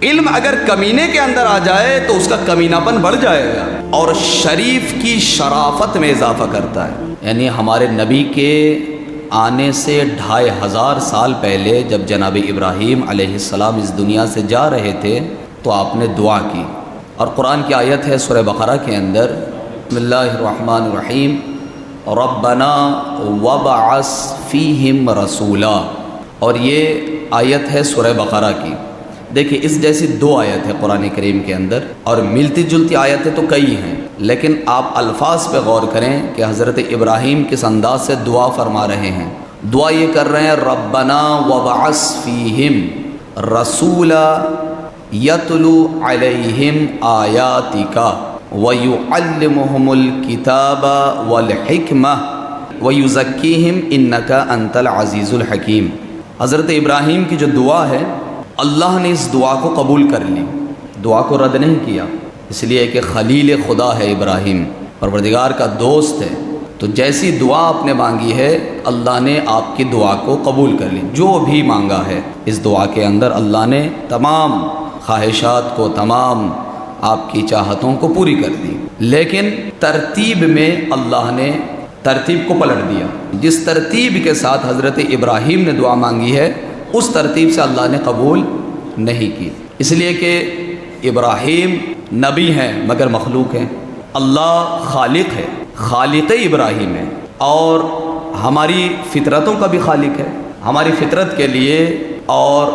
علم اگر کمینے کے اندر آ جائے تو اس کا کمینہ پن بڑھ جائے گا اور شریف کی شرافت میں اضافہ کرتا ہے۔ یعنی ہمارے نبی کے آنے سے 2500 سال پہلے جب جناب ابراہیم علیہ السلام اس دنیا سے جا رہے تھے تو آپ نے دعا کی، اور قرآن کی آیت ہے سورہ بقرہ کے اندر، بسم اللہ الرحمن الرحیم، ربنا وابعث فیہم رسولا، اور یہ آیت ہے سورہ بقرہ کی۔ دیکھیں اس جیسی 2 آیت ہے قرآن کریم کے اندر، اور ملتی جلتی آیتیں تو کئی ہیں، لیکن آپ الفاظ پہ غور کریں کہ حضرت ابراہیم کس انداز سے دعا فرما رہے ہیں۔ دعا یہ کر رہے ہیں، ربنا وابعث فیہم رسولا یتلو علیہم آیاتک ویعلمہم الکتاب والحکمہ ویزکیہم انک انت العزیز الحکیم۔ حضرت ابراہیم کی جو دعا ہے، اللہ نے اس دعا کو قبول کر لی، دعا کو رد نہیں کیا، اس لیے کہ خلیل خدا ہے ابراہیم، پروردگار کا دوست ہے، تو جیسی دعا آپ نے مانگی ہے اللہ نے آپ کی دعا کو قبول کر لی۔ جو بھی مانگا ہے اس دعا کے اندر اللہ نے تمام خواہشات کو، تمام آپ کی چاہتوں کو پوری کر دی، لیکن ترتیب میں اللہ نے ترتیب کو پلٹ دیا۔ جس ترتیب کے ساتھ حضرت ابراہیم نے دعا مانگی ہے اس ترتیب سے اللہ نے قبول نہیں کی، اس لیے کہ ابراہیم نبی ہیں مگر مخلوق ہیں، اللہ خالق ہے، خالق ابراہیم ہے، اور ہماری فطرتوں کا بھی خالق ہے۔ ہماری فطرت کے لیے اور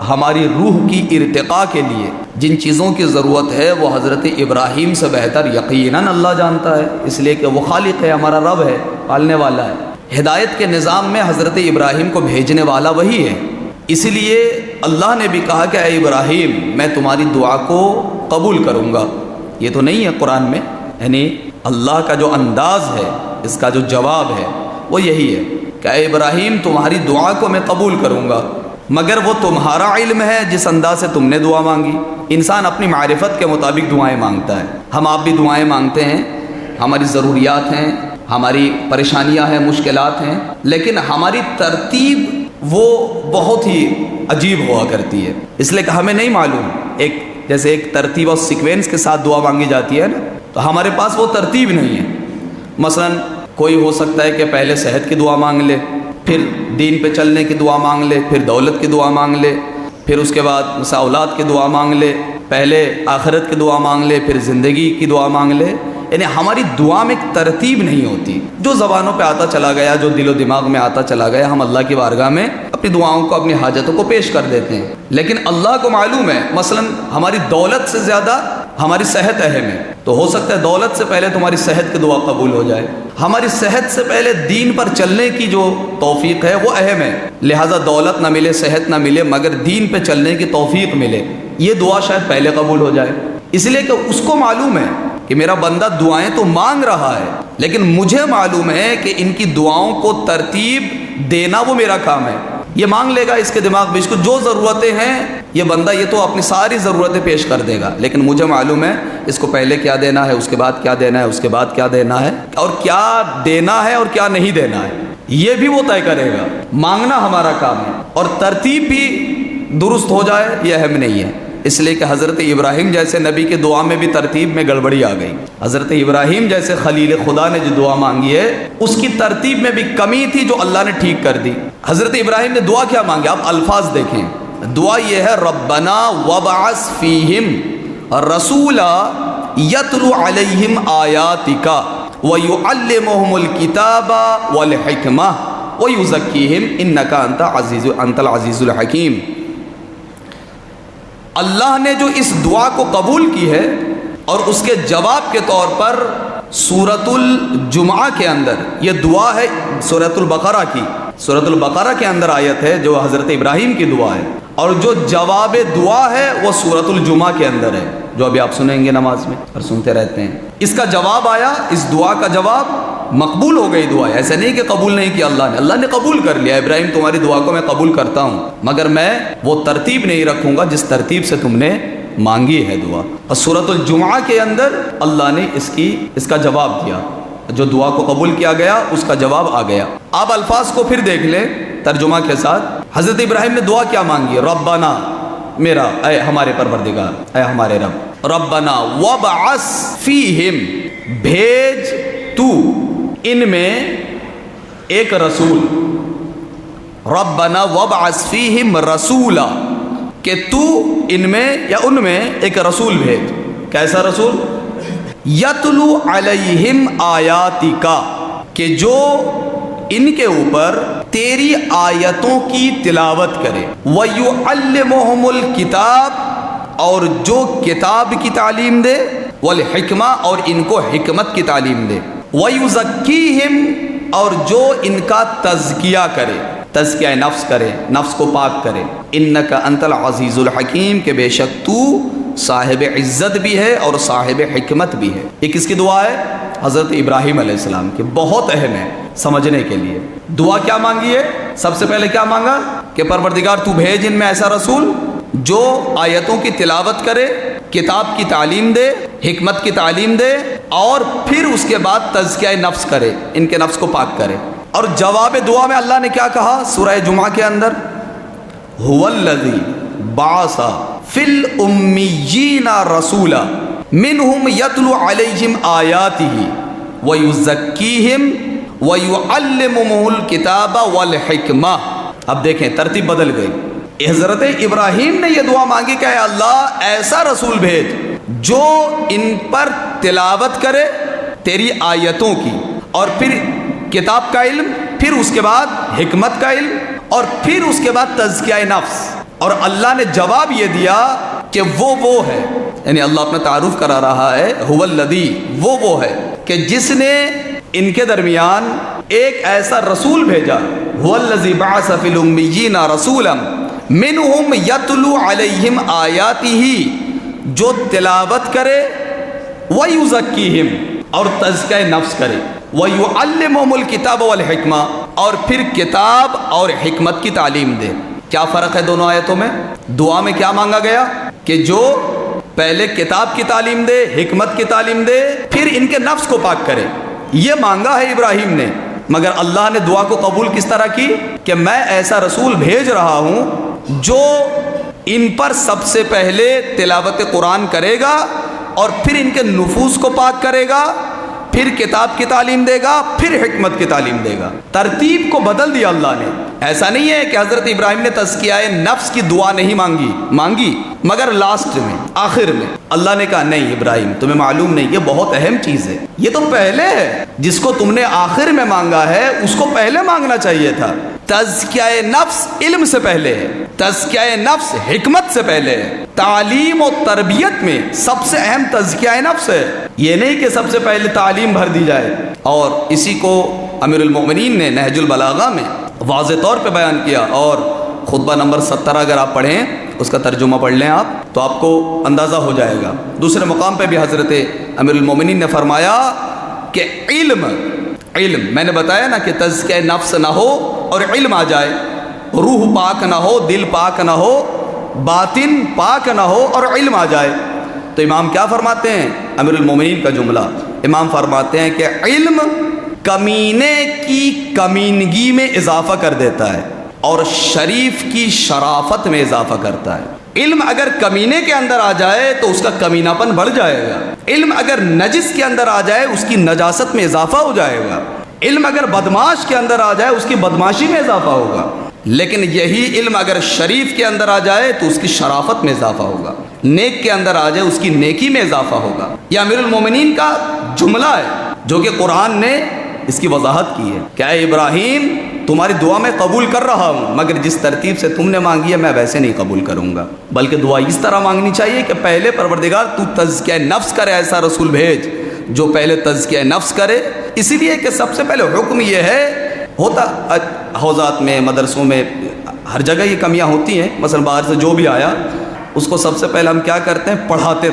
ہماری روح کی ارتقاء کے لیے جن چیزوں کی ضرورت ہے وہ حضرت ابراہیم سے بہتر یقیناً اللہ جانتا ہے، اس لیے کہ وہ خالق ہے، ہمارا رب ہے، پالنے والا ہے۔ ہدایت کے نظام میں حضرت ابراہیم کو بھیجنے والا وہی ہے، اس لیے اللہ نے بھی کہا کہ اے ابراہیم میں تمہاری دعا کو قبول کروں گا۔ یہ تو نہیں ہے قرآن میں، یعنی اللہ کا جو انداز ہے، اس کا جو جواب ہے وہ یہی ہے کہ اے ابراہیم تمہاری دعا کو میں قبول کروں گا، مگر وہ تمہارا علم ہے جس انداز سے تم نے دعا مانگی۔ انسان اپنی معرفت کے مطابق دعائیں مانگتا ہے، ہم آپ بھی دعائیں مانگتے ہیں، ہماری ضروریات ہیں، ہماری پریشانیاں ہیں، مشکلات ہیں، لیکن ہماری ترتیب وہ بہت ہی عجیب ہوا کرتی ہے، اس لیے کہ ہمیں نہیں معلوم، جیسے ایک ترتیب اور سیکوینس کے ساتھ دعا مانگی جاتی ہے نا، تو ہمارے پاس وہ ترتیب نہیں ہے۔ مثلا کوئی ہو سکتا ہے کہ پہلے صحت کی دعا مانگ لے، پھر دین پہ چلنے کی دعا مانگ لے، پھر دولت کی دعا مانگ لے، پھر اس کے بعد اولاد کی دعا مانگ لے، پہلے آخرت کی دعا مانگ لے، پھر زندگی کی دعا مانگ لے، یعنی ہماری دعا میں ایک ترتیب نہیں ہوتی، جو زبانوں پہ آتا چلا گیا، جو دل و دماغ میں آتا چلا گیا، ہم اللہ کی بارگاہ میں اپنی دعاؤں کو، اپنی حاجتوں کو پیش کر دیتے ہیں، لیکن اللہ کو معلوم ہے مثلا ہماری دولت سے زیادہ ہماری صحت اہم ہے، تو ہو سکتا ہے دولت سے پہلے تمہاری صحت کی دعا قبول ہو جائے، ہماری صحت سے پہلے دین پر چلنے کی جو توفیق ہے وہ اہم ہے، لہٰذا دولت نہ ملے، صحت نہ ملے، مگر دین پہ چلنے کی توفیق ملے، یہ دعا شاید پہلے قبول ہو جائے، اس لیے کہ اس کو معلوم ہے کہ میرا بندہ دعائیں تو مانگ رہا ہے، لیکن مجھے معلوم ہے کہ ان کی دعاؤں کو ترتیب دینا وہ میرا کام ہے۔ یہ مانگ لے گا اس کے دماغ میں، اس کو جو ضرورتیں ہیں یہ بندہ یہ تو اپنی ساری ضرورتیں پیش کر دے گا، لیکن مجھے معلوم ہے اس کو پہلے کیا دینا ہے، اس کے بعد کیا دینا ہے، اس کے بعد کیا دینا ہے، اور کیا دینا ہے اور کیا نہیں دینا ہے یہ بھی وہ طے کرے گا۔ مانگنا ہمارا کام ہے، اور ترتیب بھی درست ہو جائے یہ اہم نہیں ہے، اس لیے کہ حضرت ابراہیم جیسے نبی کے دعا میں بھی ترتیب میں گڑبڑی آ گئی، حضرت ابراہیم جیسے خلیل خدا نے جو دعا مانگی ہے اس کی ترتیب میں بھی کمی تھی جو اللہ نے ٹھیک کر دی۔ حضرت ابراہیم نے دعا کیا مانگی، آپ الفاظ دیکھیں، دعا یہ ہے ربنا وابعث فیہم رسولا یتلو علیہم آیاتک ویعلمہم الکتاب والحکمہ ویزکیہم انک انت العزیز الحکیم۔ اللہ نے جو اس دعا کو قبول کی ہے اور اس کے جواب کے طور پر سورۃ الجمعہ کے اندر یہ دعا ہے، سورۃ البقرہ کی، سورۃ البقرہ کے اندر آیت ہے جو حضرت ابراہیم کی دعا ہے، اور جو جواب دعا ہے وہ سورۃ الجمعہ کے اندر ہے جو ابھی آپ سنیں گے نماز میں اور سنتے رہتے ہیں۔ اس کا جواب آیا، اس دعا کا جواب مقبول ہو گئی دعا، ایسے نہیں کہ قبول نہیں کیا اللہ نے قبول کر لیا، ابراہیم تمہاری دعا کو میں قبول کرتا ہوں، مگر میں وہ ترتیب نہیں رکھوں گا جس ترتیب سے تم نے مانگی ہے دعا۔ اور سورۃ الجمعہ کے اندر اللہ نے اس کا جواب دیا، جو دعا کو قبول کیا گیا اس کا جواب آ گیا۔ آپ الفاظ کو پھر دیکھ لیں ترجمہ کے ساتھ، حضرت ابراہیم نے دعا کیا مانگی، ربنا، میرا اے ہمارے پروردگار، اے ہمارے رب، ربنا وابعث فیہم، بھیج تو ان میں ایک رسول، ربنا وابعث فیہم رسولا، کہ تو ان میں یا ان میں ایک رسول بھیج۔ کیسا رسول؟ یتلو علیہم آیاتک، کہ جو ان کے اوپر تیری آیتوں کی تلاوت کرے، وَيُعَلِّمُهُمُ الْكِتَابَ، اور جو کتاب کی تعلیم دے، والحکمہ، اور ان کو حکمت کی تعلیم دے، وَيُزَكِّيهِمْ، اور جو ان کا تزکیہ کرے، تزکیہ نفس کرے، نفس کو پاک کرے، اِنَّكَ أَنْتَ الْعَزِيزُ الْحَكِيمُ، کہ بے شک تو صاحب عزت بھی ہے اور صاحب حکمت بھی ہے۔ یہ کس کی دعا ہے؟ حضرت ابراہیم علیہ السلام کی، بہت اہم ہے سمجھنے کے لیے۔ دعا کیا مانگی ہے؟ سب سے پہلے کیا مانگا کہ پروردگار تو بھیج ان میں ایسا رسول جو آیتوں کی تلاوت کرے، کتاب کی تعلیم دے، حکمت کی تعلیم دے، اور پھر اس کے بعد تزکیہ نفس کرے، ان کے نفس کو پاک کرے۔ اور جواب دعا میں اللہ نے کیا کہا سورہ جمعہ کے اندر؟ هو الذی بعث فی الامیین رسولا منہم یتلو علیہم آیاتہ ویزکیہم وَيُعَلِّمُهُ الْكِتَابَ وَالْحِكْمَةَ۔ اب دیکھیں ترتیب بدل گئی۔ حضرت ابراہیم نے یہ دعا مانگی کہ اے اللہ ایسا رسول بھیج جو ان پر تلاوت کرے تیری آیتوں کی، اور پھر کتاب کا علم، پھر اس کے بعد حکمت کا علم، اور پھر اس کے بعد تزکیہ نفس۔ اور اللہ نے جواب یہ دیا کہ وہ ہے، یعنی اللہ اپنا تعارف کرا رہا ہے، هو الذی، وہ ہے کہ جس نے ان کے درمیان ایک ایسا رسول بھیجا، هو الذی بعث فی الامیین رسولا منہم یتلو علیہم آیاتہ، جو تلاوت کرے، ویزکیہم، اور تزکیہ نفس کرے، ویعلمہم الکتاب والحکمہ، اور پھر کتاب اور حکمت کی تعلیم دے۔ کیا فرق ہے دونوں آیتوں میں؟ دعا میں کیا مانگا گیا کہ جو پہلے کتاب کی تعلیم دے، حکمت کی تعلیم دے، پھر ان کے نفس کو پاک کرے، یہ مانگا ہے ابراہیم نے۔ مگر اللہ نے دعا کو قبول کس طرح کی کہ میں ایسا رسول بھیج رہا ہوں جو ان پر سب سے پہلے تلاوت قرآن کرے گا، اور پھر ان کے نفوس کو پاک کرے گا، پھر کتاب کی تعلیم دے گا، پھر حکمت کی تعلیم دے گا۔ ترتیب کو بدل دیا اللہ نے۔ ایسا نہیں ہے کہ حضرت ابراہیم نے تزکیہ نفس کی دعا نہیں مانگی، مگر لاسٹ میں، آخر میں اللہ نے کہا نہیں ابراہیم تمہیں معلوم نہیں، یہ بہت اہم چیز ہے، یہ تو پہلے ہے، جس کو تم نے آخر میں مانگا ہے اس کو پہلے مانگنا چاہیے تھا۔ تزکیہ نفس علم سے پہلے ہے، تزکیہ نفس حکمت سے پہلے ہے۔ تعلیم و تربیت میں سب سے اہم تزکیہ نفس ہے، یہ نہیں کہ سب سے پہلے تعلیم بھر دی جائے۔ اور اسی کو امیر المومنین نے نہج البلاغہ میں واضح طور پہ بیان کیا، اور خطبہ نمبر 17 اگر آپ پڑھیں، اس کا ترجمہ پڑھ لیں آپ تو آپ کو اندازہ ہو جائے گا۔ دوسرے مقام پہ بھی حضرت امیر المومنین نے فرمایا کہ علم میں نے بتایا نا کہ تزکیہ نفس نہ ہو اور علم آ جائے، روح پاک نہ ہو، دل پاک نہ ہو، باطن پاک نہ ہو اور علم آ جائے، تو امام کیا فرماتے ہیں؟ امیر المومنین کا جملہ، امام فرماتے ہیں کہ علم کمینے کی کمینگی میں اضافہ کر دیتا ہے اور شریف کی شرافت میں اضافہ کرتا ہے۔ علم اگر کمینے کے اندر آ جائے تو اس کا کمینہ پن بڑھ جائے گا، علم اگر نجس کے اندر آ جائے اس کی نجاست میں اضافہ ہو جائے گا، علم اگر بدماش کے اندر آ جائے اس کی بدماشی میں اضافہ ہوگا، لیکن یہی علم اگر شریف کے اندر آ جائے تو اس کی شرافت میں اضافہ ہوگا، نیک کے اندر آ جائے اس کی نیکی میں اضافہ ہوگا۔ یہ امیر المومنین کا جملہ ہے جو کہ قرآن نے اس کی وضاحت کی ہے کہ اے ابراہیم تمہاری دعا میں قبول کر رہا ہوں، مگر جس ترتیب سے تم نے مانگی ہے میں ویسے نہیں قبول کروں گا، بلکہ دعا اس طرح مانگنی چاہیے کہ پہلے پروردگار تو تزکیہ نفس کرے، ایسا رسول بھیج جو پہلے تزکیہ نفس کرے۔ اسی لیے کہ سب سے پہلے حکم یہ ہے، ہوتا حوزات میں، مدرسوں میں، ہر جگہ یہ کمیاں ہوتی ہیں، مثلا باہر سے جو بھی آیا اس کو سب سے پہلے ہم کیا کرتے ہیں،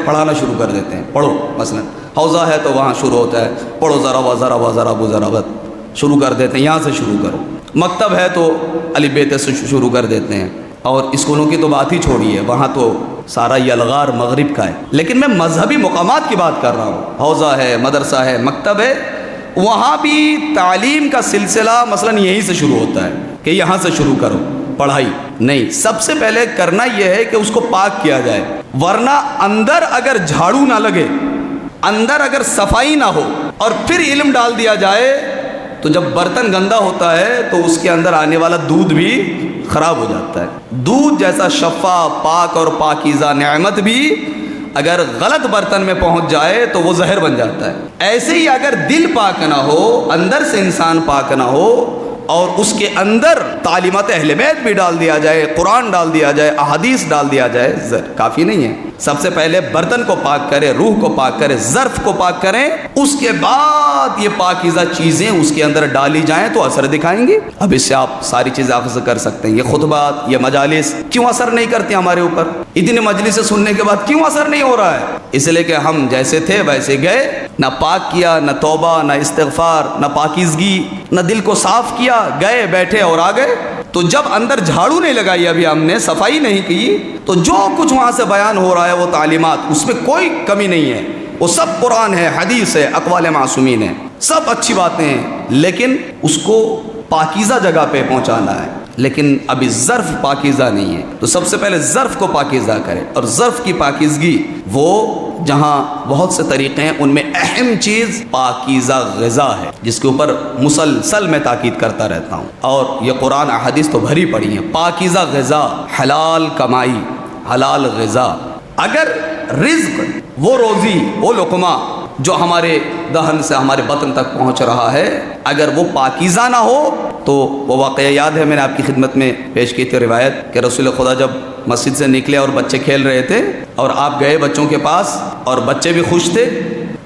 پڑھانا شروع کر دیتے ہیں، پڑھو، مثلا حوزہ ہے تو وہاں شروع ہوتا ہے پڑھو ضرب شروع کر دیتے ہیں، یہاں سے شروع کرو، مکتب ہے تو الف ب ت سے شروع کر دیتے ہیں، اور اسکولوں کی تو بات ہی چھوڑیے، وہاں تو سارا یہ الغار مغرب کا ہے۔ لیکن میں مذہبی مقامات کی بات کر رہا ہوں، حوزہ ہے، مدرسہ ہے، مکتب ہے، وہاں بھی تعلیم کا سلسلہ مثلا یہیں سے شروع ہوتا ہے کہ یہاں سے شروع کرو، پڑھائی نہیں، سب سے پہلے کرنا یہ ہے کہ اس کو پاک کیا جائے، ورنہ اندر اگر جھاڑو نہ لگے، اندر اگر صفائی نہ ہو اور پھر علم ڈال دیا جائے تو جب برتن گندا ہوتا ہے تو اس کے اندر آنے والا دودھ بھی خراب ہو جاتا ہے۔ دودھ جیسا شفاف، پاک اور پاکیزہ نعمت بھی اگر غلط برتن میں پہنچ جائے تو وہ زہر بن جاتا ہے۔ ایسے ہی اگر دل پاک نہ ہو، اندر سے انسان پاک نہ ہو اور اس کے اندر تعلیمات اہل بیت بھی ڈال دیا جائے، قرآن ڈال دیا جائے، احادیث ڈال دیا جائے، کافی نہیں ہے۔ سب سے پہلے برتن کو پاک کرے، روح کو پاک کرے، ظرف کو پاک کریں، اس کے بعد یہ پاکیزہ چیزیں اس کے اندر ڈالی جائیں تو اثر دکھائیں گی۔ اب اس سے آپ ساری چیزیں اخذ کر سکتے ہیں۔ یہ خطبات، یہ مجالس کیوں اثر نہیں کرتے ہمارے اوپر؟ اتنی مجلسیں سننے کے بعد کیوں اثر نہیں ہو رہا ہے؟ اس لیے کہ ہم جیسے تھے ویسے گئے، نہ پاک کیا، نہ توبہ، نہ استغفار، نہ پاکیزگی، نہ دل کو صاف کیا، گئے بیٹھے اور آ گئے۔ تو جب اندر جھاڑو نہیں لگائی، ابھی ہم نے صفائی نہیں کی، تو جو کچھ وہاں سے بیان ہو رہا ہے وہ تعلیمات، اس میں کوئی کمی نہیں ہے، وہ سب قرآن ہے، حدیث ہے، اقوال معصومین ہے، سب اچھی باتیں ہیں، لیکن اس کو پاکیزہ جگہ پہ پہنچانا ہے۔ لیکن ابھی ظرف پاکیزہ نہیں ہے، تو سب سے پہلے ظرف کو پاکیزہ کرے، اور ظرف کی پاکیزگی وہ جہاں بہت سے طریقے ہیں، ان میں اہم چیز پاکیزہ غذا ہے، جس کے اوپر مسلسل میں تاکید کرتا رہتا ہوں، اور یہ قرآن احادیث تو بھری پڑی ہیں۔ پاکیزہ غذا، حلال کمائی، حلال غذا۔ اگر رزق، وہ روزی، وہ لقمہ جو ہمارے دہن سے ہمارے بطن تک پہنچ رہا ہے، اگر وہ پاکیزہ نہ ہو تو وہ واقعہ یاد ہے، میں نے آپ کی خدمت میں پیش کی تھی روایت کہ رسول خدا جب مسجد سے نکلے اور بچے کھیل رہے تھے اور آپ گئے بچوں کے پاس، اور بچے بھی خوش تھے،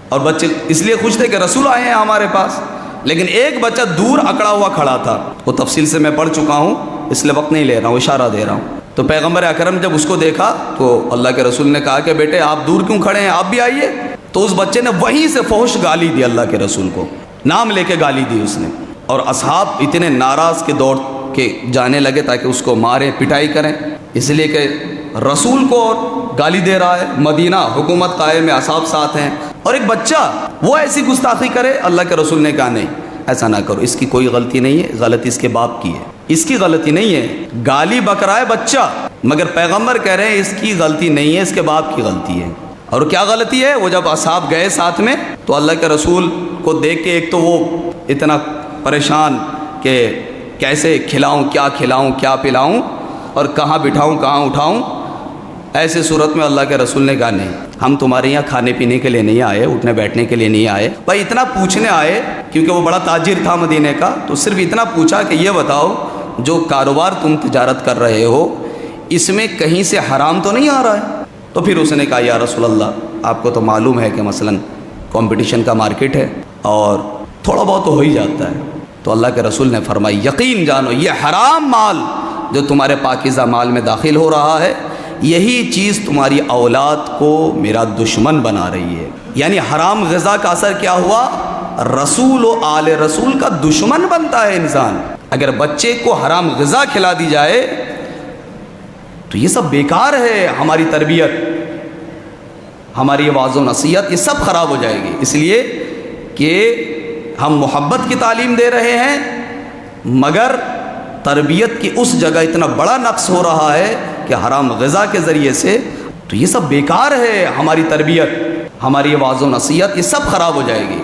اور بچے اس لیے خوش تھے کہ رسول آئے ہیں ہمارے پاس، لیکن ایک بچہ دور اکڑا ہوا کھڑا تھا۔ وہ تفصیل سے میں پڑھ چکا ہوں، اس لیے وقت نہیں لے رہا ہوں، اشارہ دے رہا ہوں۔ تو پیغمبر اکرم جب اس کو دیکھا تو اللہ کے رسول نے کہا کہ بیٹے آپ دور کیوں کھڑے ہیں، آپ بھی آئیے۔ تو اس بچے نے وہیں سے فحش گالی دی، اللہ کے رسول کو نام لے کے گالی دی اس نے، اور اصحاب اتنے ناراض کے دوڑ کے جانے لگے تاکہ اس کو ماریں، پٹائی کریں، اس لیے کہ رسول کو گالی دے رہا ہے، مدینہ حکومت قائم ہے، اصحاب ساتھ ہیں، اور ایک بچہ وہ ایسی گستاخی کرے۔ اللہ کے رسول نے کہا نہیں، ایسا نہ کرو، اس کی کوئی غلطی نہیں ہے، غلطی اس کے باپ کی ہے، اس کی غلطی نہیں ہے، گالی بک رہا ہے بچہ، مگر پیغمبر کہہ رہے ہیں اس کی غلطی نہیں ہے، اس کے باپ کی غلطی ہے۔ اور کیا غلطی ہے؟ وہ جب اصحاب گئے ساتھ میں تو اللہ کے رسول کو دیکھ کے ایک تو وہ اتنا پریشان کہ کیسے کھلاؤں، کیا پلاؤں، اور کہاں بٹھاؤں، کہاں اٹھاؤں۔ ایسے صورت میں اللہ کے رسول نے کہا نہیں، ہم تمہارے یہاں کھانے پینے کے لیے نہیں آئے، اٹھنے بیٹھنے کے لیے نہیں آئے، بھائی اتنا پوچھنے آئے، کیونکہ وہ بڑا تاجر تھا مدینے کا، تو صرف اتنا پوچھا کہ یہ بتاؤ جو کاروبار تم تجارت کر رہے ہو اس میں کہیں سے حرام تو نہیں آ رہا ہے؟ تو پھر اس نے کہا یا رسول اللہ آپ کو تو معلوم ہے کہ مثلاً کمپٹیشن کا مارکیٹ ہے اور تھوڑا بہت تو ہو ہی جاتا ہے۔ تو اللہ کے رسول نے فرمایا یقین جانو یہ حرام مال جو تمہارے پاکیزہ مال میں داخل ہو رہا ہے، یہی چیز تمہاری اولاد کو میرا دشمن بنا رہی ہے۔ یعنی حرام غذا کا اثر کیا ہوا؟ رسول و آل رسول کا دشمن بنتا ہے انسان۔ اگر بچے کو حرام غذا کھلا دی جائے تو یہ سب بیکار ہے، ہماری تربیت، ہماری واعظ و نصیحت، یہ سب خراب ہو جائے گی۔ اس لیے کہ ہم محبت کی تعلیم دے رہے ہیں مگر تربیت کی اس جگہ اتنا بڑا نقص ہو رہا ہے کہ حرام غذا کے ذریعے سے، تو یہ سب بیکار ہے، ہماری تربیت، ہماری واعظ و نصیحت، یہ سب خراب ہو جائے گی۔